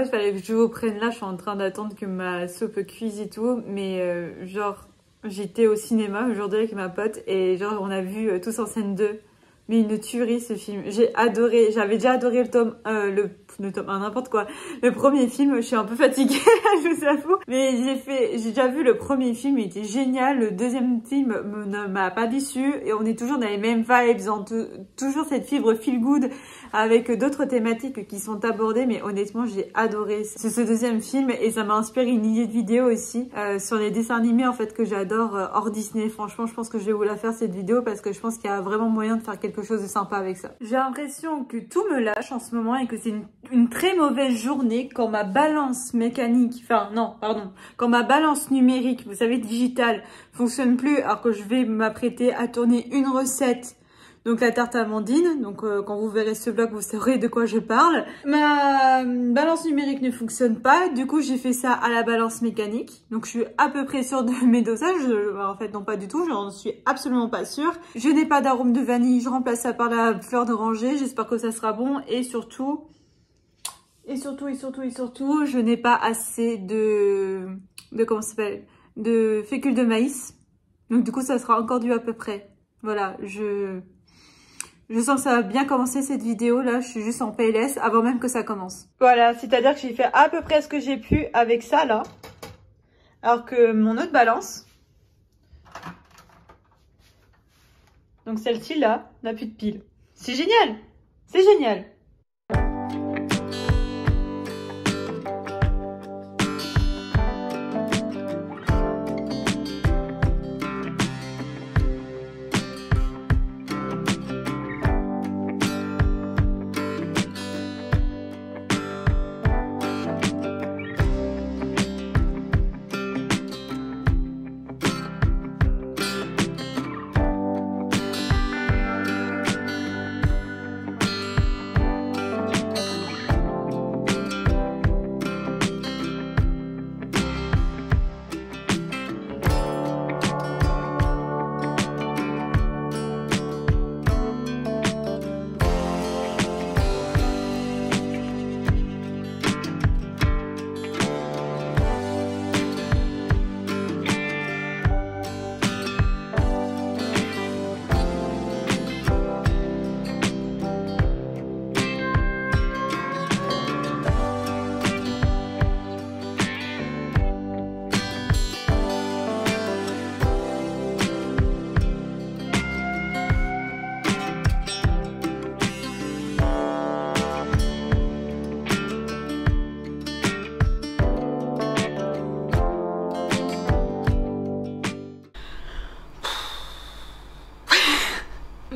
il fallait que je vous prenne là. Je suis en train d'attendre que ma soupe cuise et tout. Mais genre, j'étais au cinéma aujourd'hui avec ma pote et genre, on a vu Tous en scène 2. Mais une tuerie ce film. J'ai adoré. J'avais déjà adoré le tome 1, n'importe quoi. Le premier film, je suis un peu fatiguée, je vous avoue. Mais j'ai déjà vu le premier film, il était génial. Le deuxième film ne m'a pas déçu. Et on est toujours dans les mêmes vibes, toujours cette fibre feel good avec d'autres thématiques qui sont abordées. Mais honnêtement, j'ai adoré ce deuxième film et ça m'a inspiré une idée de vidéo aussi sur les dessins animés en fait que j'adore hors Disney. Franchement, je pense que je vais vous la faire cette vidéo parce que je pense qu'il y a vraiment moyen de faire quelque chose de sympa avec ça. J'ai l'impression que tout me lâche en ce moment et que c'est une très mauvaise journée quand ma balance mécanique, enfin non, pardon, quand ma balance numérique, vous savez, digitale, fonctionne plus alors que je vais m'apprêter à tourner une recette. Donc la tarte amandine, donc quand vous verrez ce vlog, vous saurez de quoi je parle. Ma balance numérique ne fonctionne pas, du coup j'ai fait ça à la balance mécanique. Donc je suis à peu près sûre de mes dosages, en fait non pas du tout, j'en suis absolument pas sûre. Je n'ai pas d'arôme de vanille, je remplace ça par la fleur d'oranger, j'espère que ça sera bon. Et surtout, je n'ai pas assez de comment ça s'appelle, de fécule de maïs. Donc du coup ça sera encore du à peu près. Voilà, je sens que ça va bien commencer cette vidéo là, je suis juste en PLS avant même que ça commence. Voilà, c'est-à-dire que j'ai fait à peu près ce que j'ai pu avec ça là. Alors que mon autre balance, donc celle-ci là, n'a plus de pile. C'est génial, c'est génial.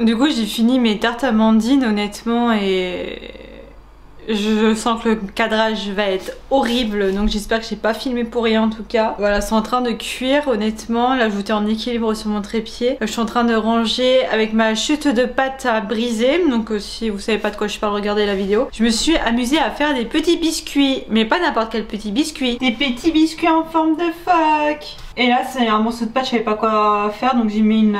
Du coup j'ai fini mes tartes amandines honnêtement et je sens que le cadrage va être horrible, donc j'espère que j'ai pas filmé pour rien en tout cas. Voilà, c'est en train de cuire honnêtement, là je vous en équilibre sur mon trépied. Je suis en train de ranger avec ma chute de pâte à briser, donc si vous savez pas de quoi je parle, regardez la vidéo. Je me suis amusée à faire des petits biscuits, mais pas n'importe quel petit biscuit, des petits biscuits en forme de phoque. Et là c'est un morceau de pâte, je savais pas quoi faire, donc j'ai mis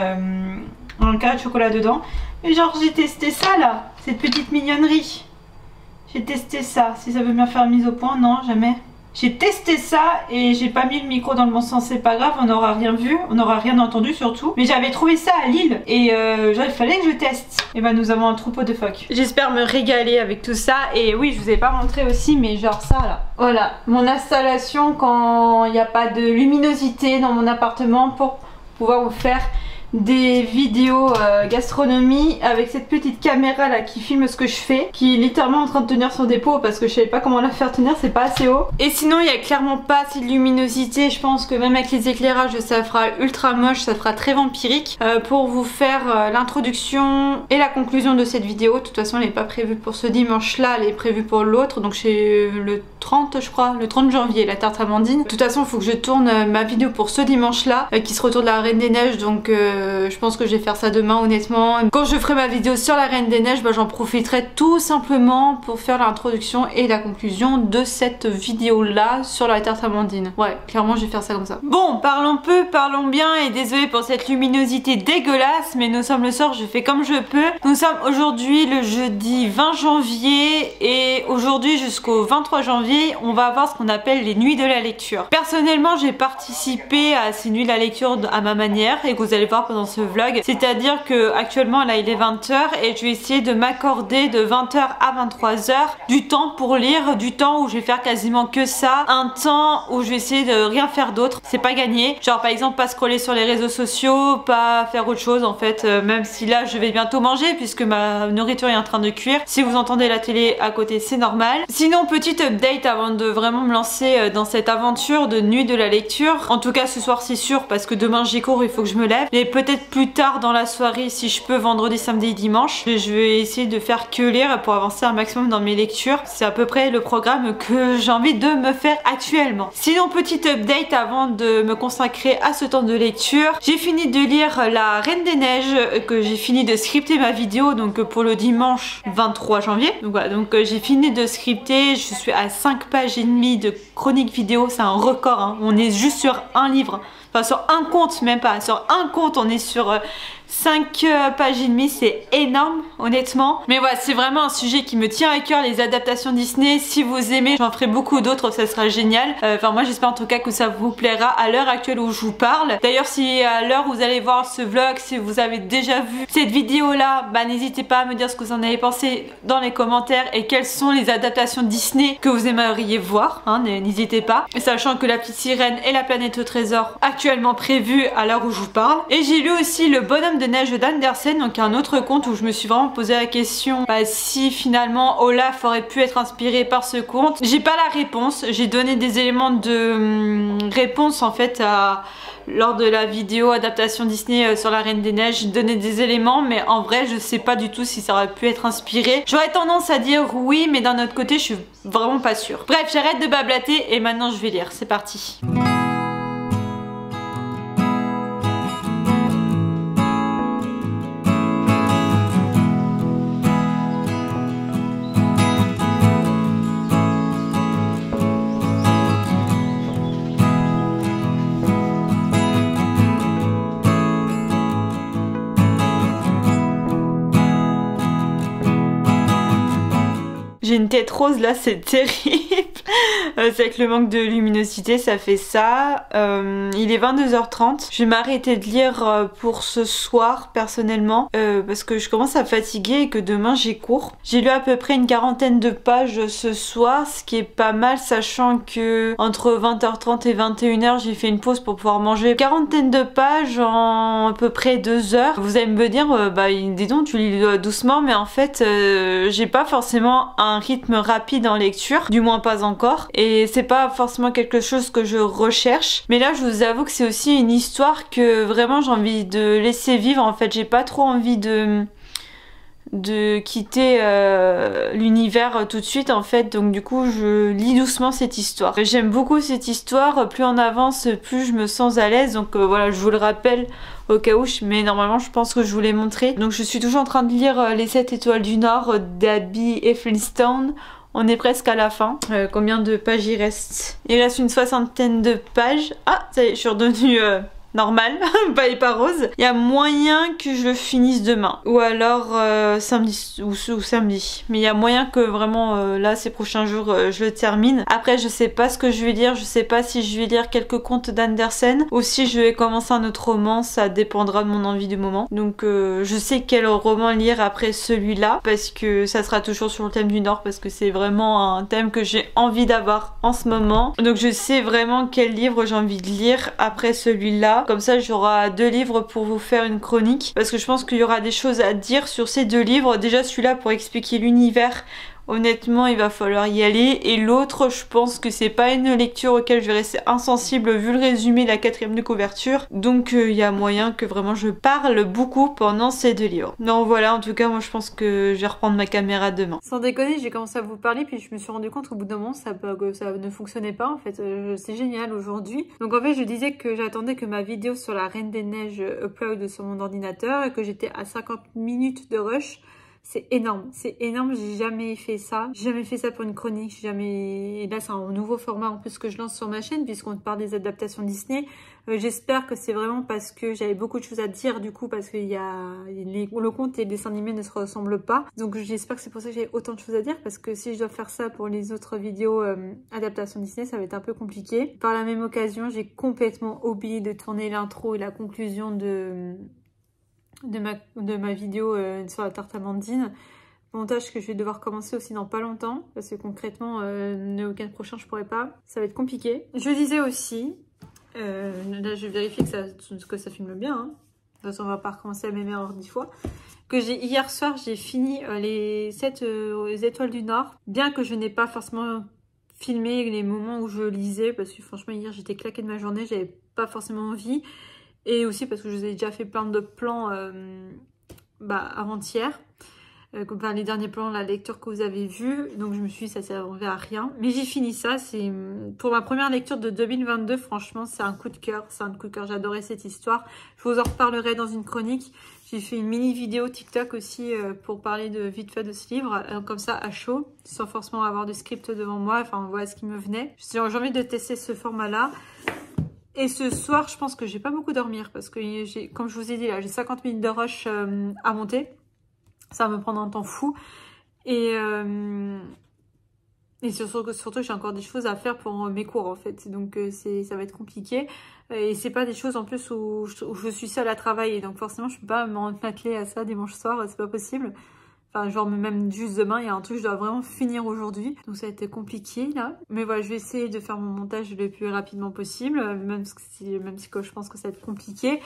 un carré de chocolat dedans. Et genre j'ai testé ça là, cette petite mignonnerie. J'ai testé ça, si ça veut bien faire mise au point, non jamais. J'ai testé ça et j'ai pas mis le micro dans le bon sens, c'est pas grave, on n'aura rien vu, on n'aura rien entendu surtout. Mais j'avais trouvé ça à Lille et genre il fallait que je teste. Et bah nous avons un troupeau de phoques. J'espère me régaler avec tout ça. Et oui, je vous ai pas montré aussi, mais genre ça là. Voilà, mon installation quand il n'y a pas de luminosité dans mon appartement pour pouvoir vous faire des vidéos gastronomie avec cette petite caméra là qui filme ce que je fais, qui est littéralement en train de tenir son dépôt parce que je savais pas comment la faire tenir, c'est pas assez haut. Et sinon il y a clairement pas assez de luminosité, je pense que même avec les éclairages ça fera ultra moche, ça fera très vampirique. Pour vous faire l'introduction et la conclusion de cette vidéo, de toute façon elle n'est pas prévue pour ce dimanche là, elle est prévue pour l'autre, donc c'est le 30 je crois, le 30 janvier la tarte amandine. De toute façon il faut que je tourne ma vidéo pour ce dimanche là qui se retourne de la Reine des Neiges, donc je pense que je vais faire ça demain honnêtement. Quand je ferai ma vidéo sur la Reine des Neiges, bah, j'en profiterai tout simplement pour faire l'introduction et la conclusion de cette vidéo là sur la tarte amandine. Ouais, clairement je vais faire ça comme ça. Bon, parlons peu, parlons bien, et désolé pour cette luminosité dégueulasse, mais nous sommes le soir, je fais comme je peux. Nous sommes aujourd'hui le jeudi 20 janvier et aujourd'hui jusqu'au 23 janvier, on va avoir ce qu'on appelle les nuits de la lecture. Personnellement, j'ai participé à ces nuits de la lecture à ma manière et que vous allez voir pendant ce vlog. C'est-à-dire que actuellement là il est 20 h et je vais essayer de m'accorder de 20 h à 23 h du temps pour lire, du temps où je vais faire quasiment que ça, un temps où je vais essayer de rien faire d'autre. C'est pas gagné. Genre par exemple pas scroller sur les réseaux sociaux, pas faire autre chose en fait, même si là je vais bientôt manger puisque ma nourriture est en train de cuire. Si vous entendez la télé à côté, c'est normal. Sinon, petite update avant de vraiment me lancer dans cette aventure de nuit de la lecture. En tout cas ce soir c'est sûr parce que demain j'ai cours, il faut que je me lève. Mais peut-être plus tard dans la soirée si je peux, vendredi, samedi, dimanche. Je vais essayer de faire que lire pour avancer un maximum dans mes lectures. C'est à peu près le programme que j'ai envie de me faire actuellement. Sinon, petite update avant de me consacrer à ce temps de lecture. J'ai fini de lire La Reine des Neiges, que j'ai fini de scripter ma vidéo donc pour le dimanche 23 janvier. Donc voilà, donc j'ai fini de scripter, je suis à 5 pages et demie de chronique vidéo, c'est un record hein. On est juste sur un livre, enfin sur un conte, même pas, sur un conte on est sur 5 pages et demie, c'est énorme honnêtement. Mais voilà, c'est vraiment un sujet qui me tient à cœur, les adaptations Disney. Si vous aimez, j'en ferai beaucoup d'autres, ça sera génial. Enfin moi j'espère en tout cas que ça vous plaira à l'heure actuelle où je vous parle. D'ailleurs si à l'heure où vous allez voir ce vlog, si vous avez déjà vu cette vidéo là, bah n'hésitez pas à me dire ce que vous en avez pensé dans les commentaires et quelles sont les adaptations Disney que vous aimeriez voir, hein, n'hésitez pas. Sachant que La Petite Sirène et La Planète au Trésor actuellement prévues à l'heure où je vous parle. Et j'ai lu aussi Le Bonhomme de Neige d'Andersen, donc un autre conte où je me suis vraiment posé la question si finalement Olaf aurait pu être inspiré par ce conte. J'ai pas la réponse, j'ai donné des éléments de réponse en fait lors de la vidéo adaptation Disney sur La Reine des Neiges. J'ai donné des éléments mais en vrai je sais pas du tout si ça aurait pu être inspiré. J'aurais tendance à dire oui mais d'un autre côté je suis vraiment pas sûre. Bref, j'arrête de blablater et maintenant je vais lire, c'est parti. J'ai une tête rose là, c'est terrible. C'est avec le manque de luminosité, ça fait ça. Il est 22 h 30. Je vais m'arrêter de lire pour ce soir personnellement parce que je commence à fatiguer et que demain j'ai cours. J'ai lu à peu près une 40aine de pages ce soir, ce qui est pas mal sachant que entre 20 h 30 et 21 h j'ai fait une pause pour pouvoir manger. 40aine de pages en à peu près 2 heures. Vous allez me dire dis donc tu lis doucement, mais en fait j'ai pas forcément un rythme rapide en lecture, du moins pas encore, et c'est pas forcément quelque chose que je recherche. Mais là je vous avoue que c'est aussi une histoire que vraiment j'ai envie de laisser vivre. En fait j'ai pas trop envie de quitter l'univers tout de suite en fait, donc du coup je lis doucement cette histoire. J'aime beaucoup cette histoire, plus on avance plus je me sens à l'aise, donc voilà, je vous le rappelle au cas où, mais normalement je pense que je vous l'ai montré. Donc je suis toujours en train de lire Les 7 étoiles du Nord d'Abby et Flintstone. On est presque à la fin. Combien de pages il reste? Il reste une 60aine de pages. Ah, ça y est, je suis redevenue normal, pas rose. Il y a moyen que je le finisse demain ou alors samedi ou samedi, mais il y a moyen que vraiment là ces prochains jours je le termine. Après je sais pas ce que je vais lire, je sais pas si je vais lire quelques contes d'Andersen ou si je vais commencer un autre roman, ça dépendra de mon envie du moment. Donc je sais quel roman lire après celui-là parce que ça sera toujours sur le thème du Nord parce que c'est vraiment un thème que j'ai envie d'avoir en ce moment. Donc je sais vraiment quel livre j'ai envie de lire après celui-là. Comme ça j'aurai 2 livres pour vous faire une chronique parce que je pense qu'il y aura des choses à dire sur ces 2 livres. Déjà celui-là pour expliquer l'univers honnêtement il va falloir y aller. Et l'autre, je pense que c'est pas une lecture auquel je vais rester insensible vu le résumé, la 4e de couverture. Donc il y a moyen que vraiment je parle beaucoup pendant ces 2 livres. Non voilà, en tout cas moi je pense que je vais reprendre ma caméra demain. Sans déconner, j'ai commencé à vous parler puis je me suis rendu compte qu'au bout d'un moment que ça ne fonctionnait pas en fait. C'est génial aujourd'hui. Donc en fait je disais que j'attendais que ma vidéo sur la Reine des Neiges upload sur mon ordinateur et que j'étais à 50 minutes de rush. C'est énorme, j'ai jamais fait ça. J'ai jamais fait ça pour une chronique, et là c'est un nouveau format en plus que je lance sur ma chaîne puisqu'on parle des adaptations Disney. J'espère que c'est vraiment parce que j'avais beaucoup de choses à dire du coup parce que le conte et le dessin animé ne se ressemblent pas. Donc j'espère que c'est pour ça que j'ai autant de choses à dire parce que si je dois faire ça pour les autres vidéos adaptations Disney, ça va être un peu compliqué. Par la même occasion, j'ai complètement oublié de tourner l'intro et la conclusion de ma vidéo sur la tarte Amandine. Montage que je vais devoir commencer aussi dans pas longtemps parce que concrètement le week-end prochain je pourrais pas, ça va être compliqué. Je disais aussi là je vérifie que ça filme bien hein. De toute façon on va pas recommencer la même erreur 10 fois, que hier soir j'ai fini les 7 étoiles du Nord, bien que je n'ai pas forcément filmé les moments où je lisais parce que franchement hier j'étais claquée de ma journée, j'avais pas forcément envie. Et aussi parce que je vous ai déjà fait plein de plans avant-hier. Enfin, les derniers plans, la lecture que vous avez vue. Donc je me suis dit ça servait à rien. Mais j'ai fini ça. C'est pour ma première lecture de 2022. Franchement, c'est un coup de cœur. C'est un coup de cœur. J'adorais cette histoire. Je vous en reparlerai dans une chronique. J'ai fait une mini vidéo TikTok aussi pour parler vite fait de ce livre. Comme ça, à chaud. Sans forcément avoir de script devant moi. Enfin, voilà ce qui me venait. J'ai envie de tester ce format-là. Et ce soir, je pense que je vais pas beaucoup dormir parce que, comme je vous ai dit, là, j'ai 50 minutes de rush à monter. Ça va me prendre un temps fou. Et surtout, j'ai encore des choses à faire pour mes cours, en fait. Donc, ça va être compliqué. Et c'est pas des choses, en plus, où je suis seule à travailler. Donc, forcément, je peux pas m'atteler à ça dimanche soir. C'est pas possible. Enfin, genre même juste demain, il y a un truc que je dois vraiment finir aujourd'hui. Donc ça a été compliqué là. Mais voilà, je vais essayer de faire mon montage le plus rapidement possible. Même si je pense que ça va être compliqué.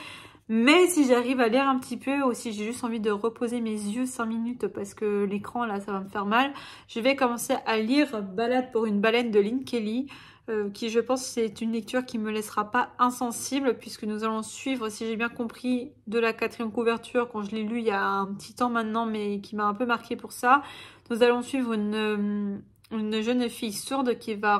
Mais si j'arrive à lire un petit peu, ou si j'ai juste envie de reposer mes yeux 5 minutes parce que l'écran là, ça va me faire mal. Je vais commencer à lire Balade pour une baleine de Lynn Kelly. Qui je pense c'est une lecture qui me laissera pas insensible puisque nous allons suivre, si j'ai bien compris, de la 4e couverture quand je l'ai lu il y a un petit temps maintenant mais qui m'a un peu marqué pour ça. Nous allons suivre une jeune fille sourde qui va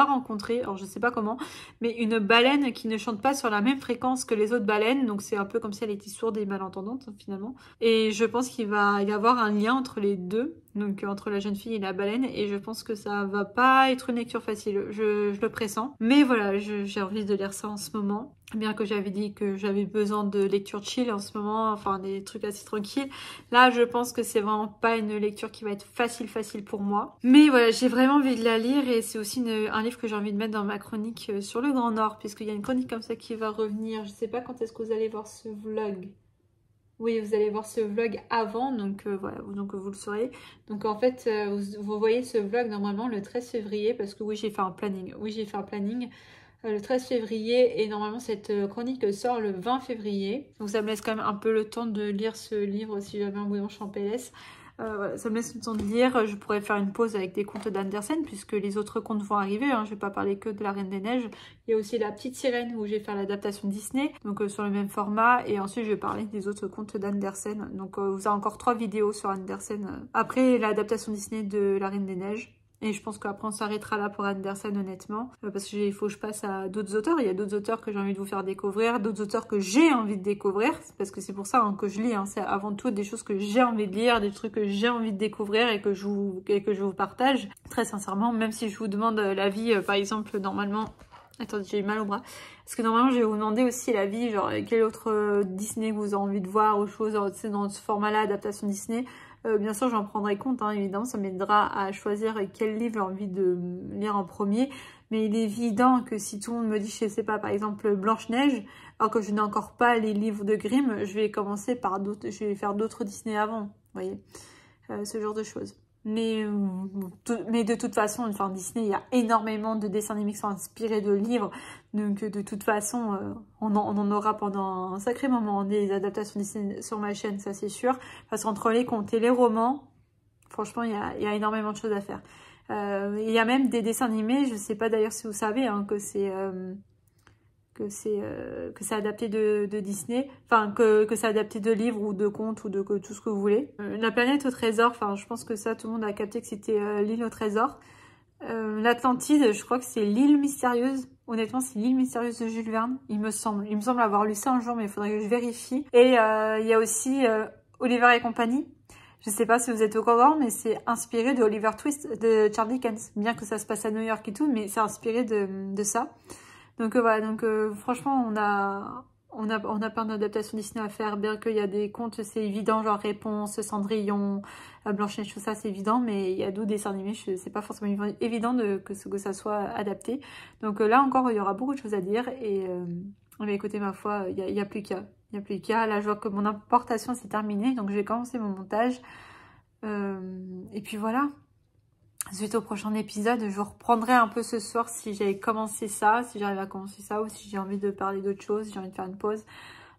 rencontrer, alors je sais pas comment, mais une baleine qui ne chante pas sur la même fréquence que les autres baleines, donc c'est un peu comme si elle était sourde et malentendante finalement. Et je pense qu'il va y avoir un lien entre les deux, donc entre la jeune fille et la baleine, et je pense que ça va pas être une lecture facile, je le pressens. Mais voilà, j'ai envie de lire ça en ce moment. Bien que j'avais dit que j'avais besoin de lecture chill en ce moment, enfin des trucs assez tranquilles. Là, je pense que c'est vraiment pas une lecture qui va être facile pour moi. Mais voilà, j'ai vraiment envie de la lire et c'est aussi un livre que j'ai envie de mettre dans ma chronique sur le Grand Nord, puisqu'il y a une chronique comme ça qui va revenir. Je sais pas quand est-ce que vous allez voir ce vlog. Oui, vous allez voir ce vlog avant, donc voilà, donc vous le saurez. Donc en fait, vous voyez ce vlog normalement le 13 février, parce que oui, j'ai fait un planning. Oui, j'ai fait un planning. Le 13 février et normalement cette chronique sort le 20 février. Donc ça me laisse quand même un peu le temps de lire ce livre si jamais un bouillon je suis en PLS. Voilà, ça me laisse le temps de lire. Je pourrais faire une pause avec des contes d'Andersen puisque les autres contes vont arriver. Hein. Je vais pas parler que de la Reine des Neiges. Il y a aussi La Petite Sirène où je vais faire l'adaptation Disney, donc sur le même format. Et ensuite je vais parler des autres contes d'Andersen. Donc vous avez encore 3 vidéos sur Andersen après l'adaptation Disney de la Reine des Neiges. Et je pense qu'après on s'arrêtera là pour Andersen honnêtement, parce qu'il faut que je passe à d'autres auteurs. Il y a d'autres auteurs que j'ai envie de vous faire découvrir, d'autres auteurs que j'ai envie de découvrir, parce que c'est pour ça que je lis, hein. C'est avant tout des choses que j'ai envie de lire, des trucs que j'ai envie de découvrir et que je vous partage. Très sincèrement, même si je vous demande l'avis, par exemple normalement... Attendez, j'ai eu mal au bras. Parce que normalement, je vais vous demander aussi l'avis, genre quel autre Disney vous avez envie de voir ou chose dans ce format-là, adaptation Disney. Bien sûr, j'en prendrai compte, hein, évidemment, ça m'aidera à choisir quel livre j'ai envie de lire en premier. Mais il est évident que si tout le monde me dit, je sais pas, par exemple Blanche-Neige, alors que je n'ai encore pas les livres de Grimm, je vais commencer par d'autres, je vais faire d'autres Disney avant, vous voyez, ce genre de choses. Mais de toute façon, enfin Disney, il y a énormément de dessins animés qui sont inspirés de livres. Donc de toute façon, on en aura pendant un sacré moment des adaptations Disney sur ma chaîne, ça c'est sûr. Parce qu'entre les contes et les romans, Franchement, il y a énormément de choses à faire. Il y a même des dessins animés, je sais pas d'ailleurs si vous savez hein, que c'est adapté de Disney, enfin que c'est adapté de livres ou de contes ou de tout ce que vous voulez. La planète au trésor, enfin je pense que ça tout le monde a capté que c'était l'île au trésor. L'Atlantide, je crois que c'est l'île mystérieuse. Honnêtement, c'est l'île mystérieuse de Jules Verne, il me semble. Il me semble avoir lu ça un jour, mais il faudrait que je vérifie. Et il y a aussi Oliver et compagnie. Je sais pas si vous êtes au courant, mais c'est inspiré de Oliver Twist de Charles Dickens. Bien que ça se passe à New York et tout, mais c'est inspiré de ça. Donc voilà, donc franchement, on a plein d'adaptations Disney à faire, bien qu'il y a des contes, c'est évident, genre Réponse, Cendrillon, Blanche-Neige, tout ça, c'est évident, mais il y a d'autres dessins animés, c'est pas forcément évident que ça soit adapté. Donc là encore, il y aura beaucoup de choses à dire, et écoutez, ma foi, il y a plus qu'à. Il n'y a plus qu'à. Là, je vois que mon importation s'est terminée, donc je vais commencer mon montage. Et puis voilà. Suite au prochain épisode, je reprendrai un peu ce soir si j'avais commencé ça, si j'arrive à commencer ça, ou si j'ai envie de parler d'autre chose, si j'ai envie de faire une pause.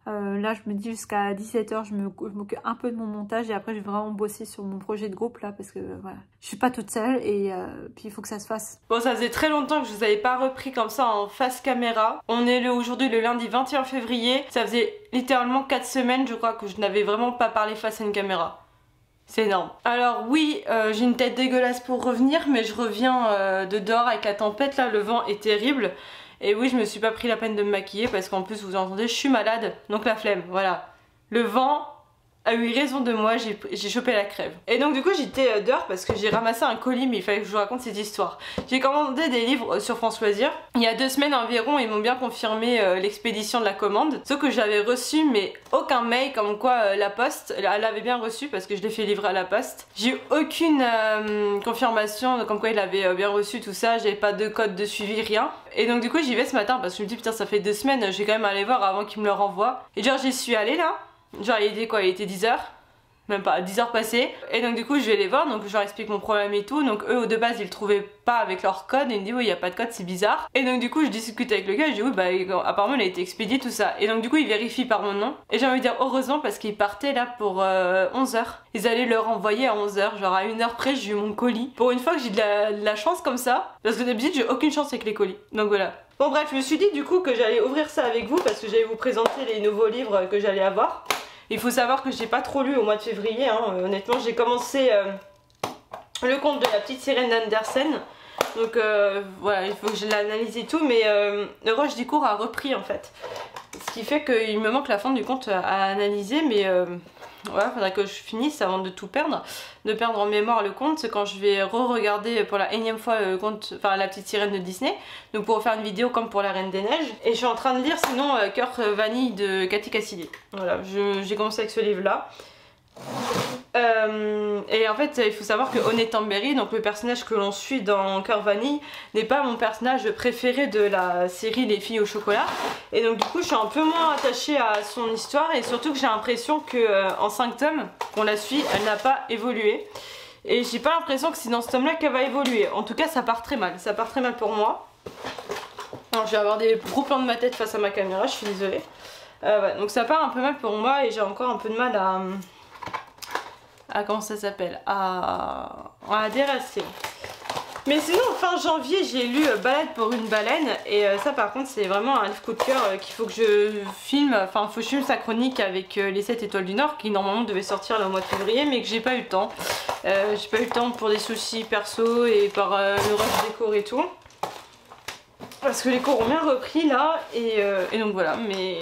Là, je me dis jusqu'à 17 h, je m'occupe un peu de mon montage et après, je vais vraiment bosser sur mon projet de groupe là parce que voilà, je suis pas toute seule et puis il faut que ça se fasse. Bon, ça faisait très longtemps que je vous avais pas repris comme ça en face caméra. On est aujourd'hui le lundi 21 février. Ça faisait littéralement 4 semaines, je crois, que je n'avais vraiment pas parlé face à une caméra. C'est énorme. Alors oui, j'ai une tête dégueulasse pour revenir, mais je reviens de dehors avec la tempête là, le vent est terrible. Et oui, je me suis pas pris la peine de me maquiller parce qu'en plus, vous entendez, je suis malade, donc la flemme, voilà. Le vent a eu raison de moi, j'ai chopé la crève. Et donc du coup, j'étais dehors parce que j'ai ramassé un colis, mais il fallait que je vous raconte cette histoire. J'ai commandé des livres sur France Loisirs. Il y a 2 semaines environ, ils m'ont bien confirmé l'expédition de la commande. Sauf que j'avais reçu, mais aucun mail comme quoi la poste, elle avait bien reçu parce que je l'ai fait livrer à la poste. J'ai eu aucune confirmation comme quoi il avait bien reçu tout ça, j'avais pas de code de suivi, rien. Et donc du coup, j'y vais ce matin parce que je me dis putain, ça fait 2 semaines, je vais quand même aller voir avant qu'il me le renvoie. Et genre, j'y suis allée là. Genre il était quoi, il était 10 h, même pas 10 h passées. Et donc du coup je vais les voir, donc je leur explique mon problème et tout. Donc eux de base ils le trouvaient pas avec leur code et ils me disent oui il y a pas de code, c'est bizarre. Et donc du coup je discute avec le gars, je dis oui bah apparemment il a été expédié tout ça. Et donc du coup il vérifie par mon nom. Et j'ai envie de dire heureusement parce qu'ils partaient là pour 11 h. Ils allaient leur envoyer à 11 h, genre à 1 h près j'ai eu mon colis. Pour une fois que j'ai de la chance comme ça, parce que d'habitude j'ai aucune chance avec les colis. Donc voilà. Bon bref, je me suis dit du coup que j'allais ouvrir ça avec vous parce que j'allais vous présenter les nouveaux livres que j'allais avoir. Il faut savoir que j'ai pas trop lu au mois de février, hein. Honnêtement j'ai commencé le conte de la petite sirène d'Andersen. Donc voilà, il faut que je l'analyse et tout, mais le Roche des cours a repris en fait. Ce qui fait qu'il me manque la fin du conte à analyser, mais voilà, faudrait que je finisse avant de tout perdre, de perdre en mémoire le conte. C'est quand je vais re-regarder pour la énième fois le conte, enfin la petite sirène de Disney, donc pour faire une vidéo comme pour la Reine des Neiges. Et je suis en train de lire sinon Cœur Vanille de Cathy Cassidy. Voilà, j'ai commencé avec ce livre là. Et en fait il faut savoir que Honey Tamberi, donc le personnage que l'on suit dans Cœur Vanille, n'est pas mon personnage préféré de la série Les Filles au chocolat. Et donc du coup je suis un peu moins attachée à son histoire et surtout que j'ai l'impression que en 5 tomes qu'on la suit, elle n'a pas évolué. Et j'ai pas l'impression que c'est dans ce tome là qu'elle va évoluer. En tout cas ça part très mal, ça part très mal pour moi. Alors, je vais avoir des gros plans de ma tête face à ma caméra, je suis désolée. Ouais, donc ça part un peu mal pour moi et j'ai encore un peu de mal à comment ça s'appelle, à déracer. Mais sinon fin janvier j'ai lu Balade pour une baleine et ça par contre c'est vraiment un livre coup de cœur qu'il faut que je filme, enfin faut que je filme sa chronique avec les 7 étoiles du Nord qui normalement devait sortir là, au mois de février mais que j'ai pas eu le temps. J'ai pas eu le temps pour des soucis perso et par le rush des cours et tout. Parce que les cours ont bien repris là et donc voilà, mais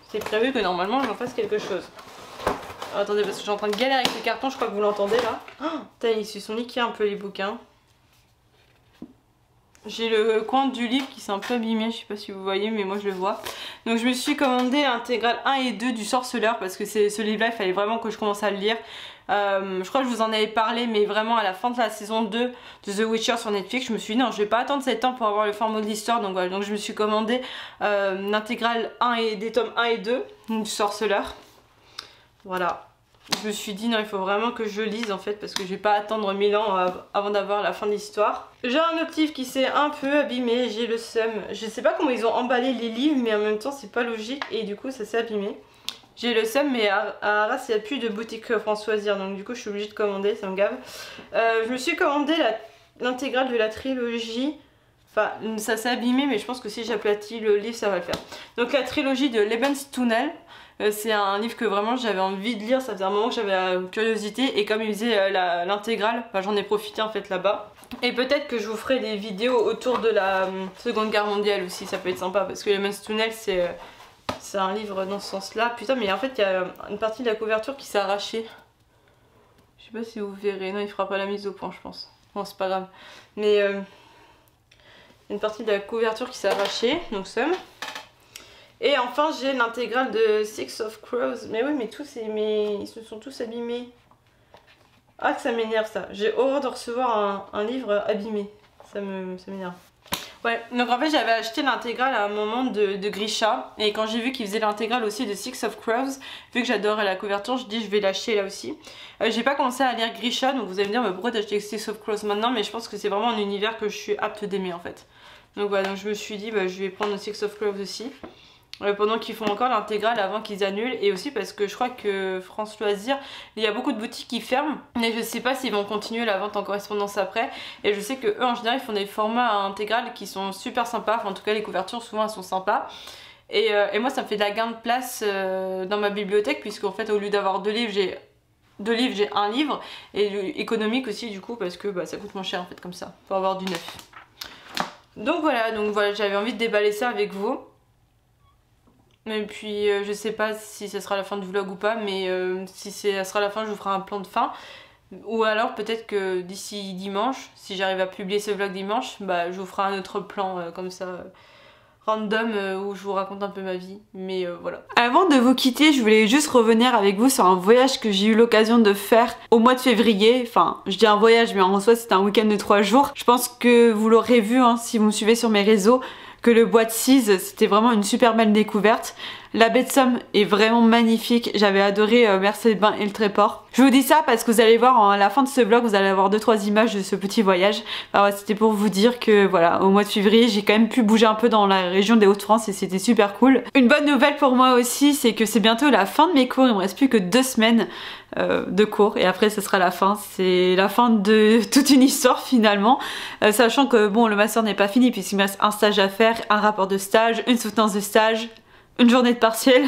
c'est prévu que normalement j'en fasse quelque chose. Alors, attendez parce que je suis en train de galérer avec les cartons, je crois que vous l'entendez là. Oh, ils se sont niqués un peu les bouquins. J'ai le coin du livre qui s'est un peu abîmé, je sais pas si vous voyez mais moi je le vois. Donc je me suis commandé l'intégrale 1 et 2 du Sorceleur parce que ce livre là il fallait vraiment que je commence à le lire. Je crois que je vous en avais parlé mais vraiment à la fin de la saison 2 de The Witcher sur Netflix je me suis dit non je vais pas attendre 7 ans pour avoir le format de l'histoire, donc voilà, donc je me suis commandé l'intégrale 1 et des tomes 1 et 2 du Sorceleur. Voilà. Je me suis dit non il faut vraiment que je lise en fait parce que je vais pas attendre 1000 ans avant d'avoir la fin de l'histoire. J'ai un autre livre qui s'est un peu abîmé, j'ai le seum. Je sais pas comment ils ont emballé les livres mais en même temps c'est pas logique et du coup ça s'est abîmé. J'ai le seum, mais à Arras il n'y a plus de boutique Françoisière, donc du coup je suis obligée de commander, ça me gave. Je me suis commandé l'intégrale de la trilogie. Enfin, ça s'est abîmé, mais je pense que si j'aplatis le livre, ça va le faire. Donc la trilogie de Lebenstunnel, c'est un livre que vraiment j'avais envie de lire, ça faisait un moment que j'avais la curiosité, et comme il faisait l'intégrale, enfin, j'en ai profité en fait là-bas. Et peut-être que je vous ferai des vidéos autour de la Seconde Guerre mondiale aussi, ça peut être sympa, parce que Lebenstunnel c'est un livre dans ce sens-là. Putain, mais en fait il y a une partie de la couverture qui s'est arrachée. Je sais pas si vous verrez, non il fera pas la mise au point je pense. Bon c'est pas grave. Mais une partie de la couverture qui s'est arrachée, donc somme. Et enfin j'ai l'intégrale de Six of Crows. Mais oui mais ils se sont tous abîmés. Ah que ça m'énerve ça. J'ai horreur de recevoir un livre abîmé. Ça m'énerve. Ouais, donc en fait j'avais acheté l'intégrale à un moment de Grisha. Et quand j'ai vu qu'il faisait l'intégrale aussi de Six of Crows, vu que j'adorais la couverture, je dis je vais l'acheter là aussi. J'ai pas commencé à lire Grisha, donc vous allez me dire mais pourquoi t'as acheté Six of Crows maintenant? Mais je pense que c'est vraiment un univers que je suis apte d'aimer en fait. Donc voilà, donc je me suis dit bah, je vais prendre Six of Crows aussi. Pendant qu'ils font encore l'intégrale avant qu'ils annulent, et aussi parce que je crois que France Loisirs, il y a beaucoup de boutiques qui ferment, mais je sais pas s'ils vont continuer la vente en correspondance après. Et je sais que eux en général ils font des formats intégrales qui sont super sympas, enfin, en tout cas les couvertures souvent elles sont sympas. Et moi ça me fait de la gain de place dans ma bibliothèque, puisque en fait au lieu d'avoir deux livres j'ai un livre, et économique aussi du coup parce que bah, ça coûte moins cher en fait comme ça, pour avoir du neuf. Donc voilà, j'avais envie de déballer ça avec vous. Et puis je sais pas si ça sera la fin du vlog ou pas, mais si ça sera la fin je vous ferai un plan de fin. Ou alors peut-être que d'ici dimanche, si j'arrive à publier ce vlog dimanche, bah je vous ferai un autre plan comme ça random où je vous raconte un peu ma vie, mais voilà. Avant de vous quitter, je voulais juste revenir avec vous sur un voyage que j'ai eu l'occasion de faire au mois de février. Enfin, je dis un voyage, mais en soi c'était un week-end de 3 jours. Je pense que vous l'aurez vu hein, si vous me suivez sur mes réseaux, que le bois de Cise, c'était vraiment une super belle découverte. La baie de Somme est vraiment magnifique, j'avais adoré Mersey-les-Bains et le Tréport. Je vous dis ça parce que vous allez voir à la fin de ce vlog, vous allez avoir 2-3 images de ce petit voyage. Alors ouais, c'était pour vous dire que voilà, au mois de février, j'ai quand même pu bouger un peu dans la région des Hauts-de-France et c'était super cool. Une bonne nouvelle pour moi aussi, c'est que c'est bientôt la fin de mes cours, il me reste plus que 2 semaines de cours et après ce sera la fin. C'est la fin de toute une histoire finalement, sachant que bon, le master n'est pas fini puisqu'il me reste un stage à faire, un rapport de stage, une soutenance de stage, une journée de partiel,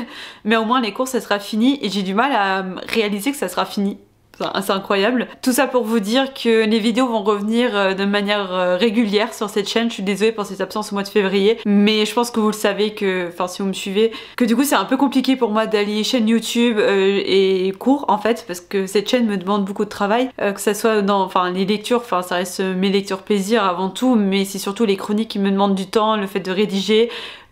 mais au moins les cours ça sera fini et j'ai du mal à réaliser que ça sera fini. C'est incroyable. Tout ça pour vous dire que les vidéos vont revenir de manière régulière sur cette chaîne. Je suis désolée pour cette absence au mois de février, mais je pense que vous le savez que, enfin si vous me suivez, que du coup c'est un peu compliqué pour moi d'allier chaîne YouTube et cours en fait, parce que cette chaîne me demande beaucoup de travail, que ça soit dans les lectures, enfin ça reste mes lectures plaisir avant tout, mais c'est surtout les chroniques qui me demandent du temps, le fait de rédiger.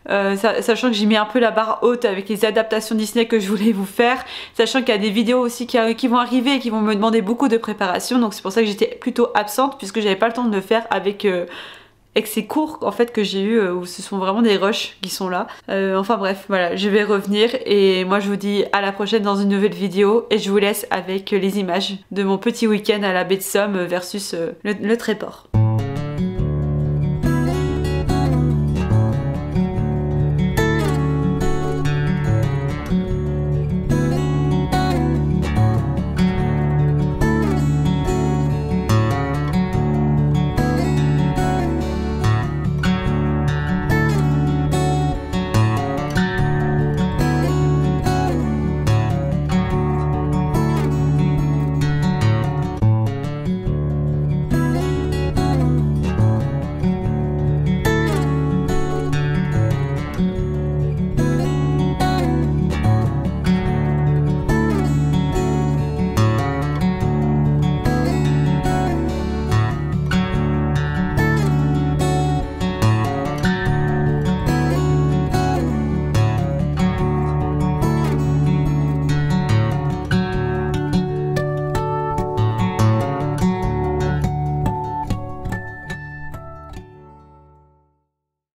Sachant que j'ai mis un peu la barre haute avec les adaptations Disney que je voulais vous faire, sachant qu'il y a des vidéos aussi qui vont arriver et qui vont me demander beaucoup de préparation, donc c'est pour ça que j'étais plutôt absente puisque j'avais pas le temps de le faire avec ces cours en fait que j'ai eu où ce sont vraiment des rushs qui sont là. Enfin bref, voilà, je vais revenir et moi je vous dis à la prochaine dans une nouvelle vidéo et je vous laisse avec les images de mon petit week-end à la baie de Somme versus le Tréport.